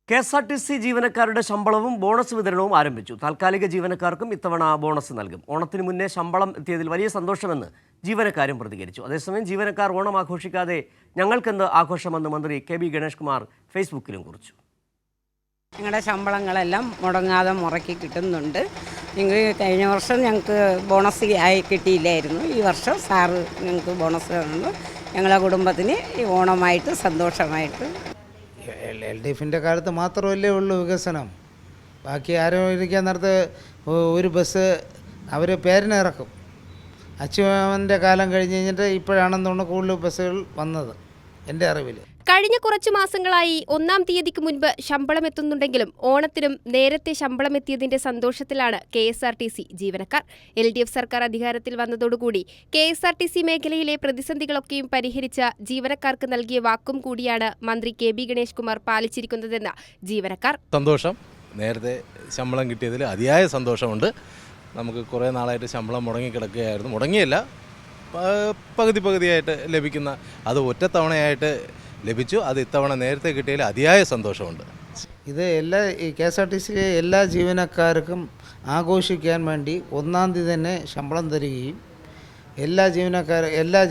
KSRTC ജീവനക്കാരുടെ ശമ്പളവും bonus വിതരണവും ആരംഭിച്ചു. താൽക്കാലിക ജീവനക്കാർക്കും ഇത്തവണ ബോണസ് നൽകും. ഓണത്തിന് മുന്നേ ശമ്പളം എത്തിയതിൽ വലിയ സന്തോഷമെന്ന് ജീവനക്കാരും പ്രതികരിച്ചു. അതേസമയം ജീവനക്കാർ ഓണം ആഘോഷിക്കാതെ ഞങ്ങൾക്കെന്ത് ആഘോഷമെന്ന് മന്ത്രി KB ഗണേഷ് കുമാർ ഫേസ്ബുക്കിലും കുറിച്ചു. ഞങ്ങളുടെ ശമ്പളങ്ങളെല്ലാം മുടങ്ങാതെ മുറക്കി കിട്ടുന്നുണ്ട്. കഴിഞ്ഞ വർഷം ഞങ്ങൾക്ക് ബോണസ് ആയി കിട്ടിയില്ലായിരുന്നു. ഈ വർഷം സാറ് ഞങ്ങൾക്ക് ബോണസ് തന്നു. ഞങ്ങളുടെ കുടുംബത്തിന് ഈ ഓണമായിട്ട് സന്തോഷമായിട്ട്. LDFിൻ്റെ കാലത്ത് മാത്രമല്ലേ ഉള്ളൂ വികസനം. ബാക്കി ആരോഗ്യ നേരത്തെ ഒരു ബസ് അവർ പേരിനിറക്കും. അച്യുതൻ്റെ കാലം കഴിഞ്ഞ് കഴിഞ്ഞിട്ട് ഇപ്പോഴാണെന്ന് കൂടുതൽ ബസ്സുകൾ വന്നത് എൻ്റെ അറിവിൽ. കഴിഞ്ഞ കുറച്ചു മാസങ്ങളായി 1-ാം തീയതിക്ക് മുൻപ് ശമ്പളം എത്തുന്നുണ്ടെങ്കിലും ഓണത്തിനും നേരത്തെ ശമ്പളം എത്തിയതിന്റെ സന്തോഷത്തിലാണ് KSRTC ജീവനക്കാർ. LDF സർക്കാർ അധികാരത്തിൽ വന്നതോടുകൂടി KSRTC മേഖലയിലെ പ്രതിസന്ധികളൊക്കെയും പരിഹരിച്ച ജീവനക്കാർക്ക് നൽകിയ വാക്കും കൂടിയാണ് മന്ത്രി KB ഗണേഷ് കുമാർ പാലിച്ചിരിക്കുന്നതെന്ന് ജീവനക്കാർ. സന്തോഷം. നേരത്തെ ശമ്പളം കിട്ടിയതിൽ അതിയായ സന്തോഷമുണ്ട്. നമുക്ക് കുറേ നാളായിട്ട് ശമ്പളം മുടങ്ങിക്കിടക്കുകയായിരുന്നു. മുടങ്ങിയല്ല, പകുതിയായിട്ട് ലഭിക്കുന്ന അത് ഒറ്റത്തവണയായിട്ട് ലഭിച്ചു. അത് ഇത്തവണ നേരത്തെ കിട്ടിയതിൽ അതിയായ സന്തോഷമുണ്ട്. ഇത് KSRTCയിലെ എല്ലാ ജീവനക്കാർക്കും ആഘോഷിക്കാൻ വേണ്ടി 1-ാം തീയതി തന്നെ ശമ്പളം തരികയും എല്ലാ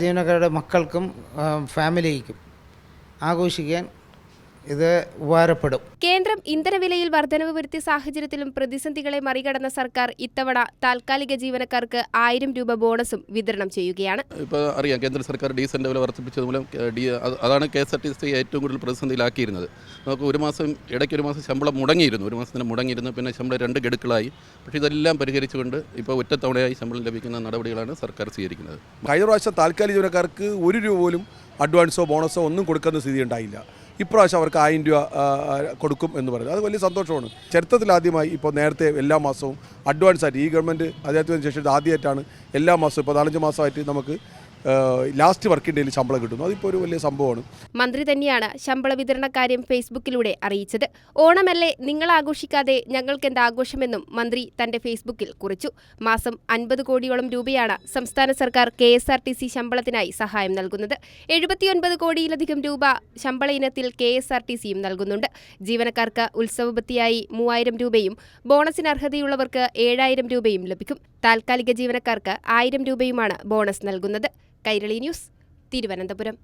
ജീവനക്കാരുടെ മക്കൾക്കും ഫാമിലിക്കും ആഘോഷിക്കാൻ ഇത് ഉപകാരപ്പെടും. കേന്ദ്രം ഇന്ധനവിലയിൽ വർധനവ് വരുത്തിയ സാഹചര്യത്തിലും പ്രതിസന്ധികളെ മറികടന്ന സർക്കാർ ഇത്തവണ താൽക്കാലിക ജീവനക്കാർക്ക് 1000 രൂപ ബോണസും വിതരണം ചെയ്യുകയാണ്. ഇപ്പോൾ അറിയാം, കേന്ദ്ര സർക്കാർ ഡീസലിൻ്റെ വില വർദ്ധിപ്പിച്ചത് മൂലം അതാണ് KSRTC ഏറ്റവും കൂടുതൽ പ്രതിസന്ധിയിലാക്കിയിരുന്നത്. നമുക്ക് ഇടയ്ക്ക് ഒരു മാസം ശമ്പളം മുടങ്ങിയിരുന്നു. ഒരു മാസത്തിന് മുടങ്ങിയിരുന്നു. പിന്നെ ശമ്പളം 2 ഗഡുക്കളായി. പക്ഷേ ഇതെല്ലാം പരിഹരിച്ചുകൊണ്ട് ഇപ്പോൾ ഒറ്റത്തവണയായി ശമ്പളം ലഭിക്കുന്ന നടപടികളാണ് സർക്കാർ സ്വീകരിക്കുന്നത്. കഴിഞ്ഞ പ്രാവശ്യം താൽക്കാലിക ജീവനക്കാർക്ക് 1 രൂപ പോലും അഡ്വാൻസോ ബോണസോ ഒന്നും കൊടുക്കുന്ന സ്ഥിതി ഉണ്ടായില്ല. ഇപ്രാവശ്യം അവർക്ക് 1000 രൂപ കൊടുക്കും എന്ന് പറയുന്നത് അത് വലിയ സന്തോഷമാണ്. ചരിത്രത്തിലാദ്യമായി ഇപ്പോൾ നേരത്തെ എല്ലാ മാസവും അഡ്വാൻസായിട്ട് ഈ ഗവൺമെൻറ് അദ്ദേഹത്തിന് ശേഷം ആദ്യമായിട്ടാണ് എല്ലാ മാസവും ഇപ്പോൾ 4-5 മാസമായിട്ട് നമുക്ക് ലാസ്റ്റ് വർക്കിംഗ് ഡേയിൽ ശമ്പളം കിട്ടുന്നു. അതിപ്പോൾ ഒരു വലിയ സംഭവമാണ്. മന്ത്രി തന്നെയാണ് ശമ്പള വിതരണ കാര്യം ഫേസ്ബുക്കിലൂടെ അറിയിച്ചത്. ഓണമല്ലേ, നിങ്ങൾ ആഘോഷിക്കാതെ ഞങ്ങൾക്കെന്ത് ആഘോഷമെന്നും മന്ത്രി തന്റെ ഫേസ്ബുക്കിൽ കുറിച്ചു. മാസം 50 കോടിയോളം രൂപയാണ് സംസ്ഥാന സർക്കാർ KSRTC ശമ്പളത്തിനായി സഹായം നൽകുന്നത്. 79 കോടിയിലധികം രൂപ ശമ്പള ഇനത്തിൽ KSRTCയും നൽകുന്നുണ്ട്. ജീവനക്കാർക്ക് ഉത്സവബത്തിയായി 3000 രൂപയും ബോണസിന് അർഹതയുള്ളവർക്ക് 7000 രൂപയും ലഭിക്കും. താൽക്കാലിക ജീവനക്കാർക്ക് 1000 രൂപയുമാണ് ബോണസ് നൽകുന്നത്. കൈരളി ന്യൂസ്, തിരുവനന്തപുരം.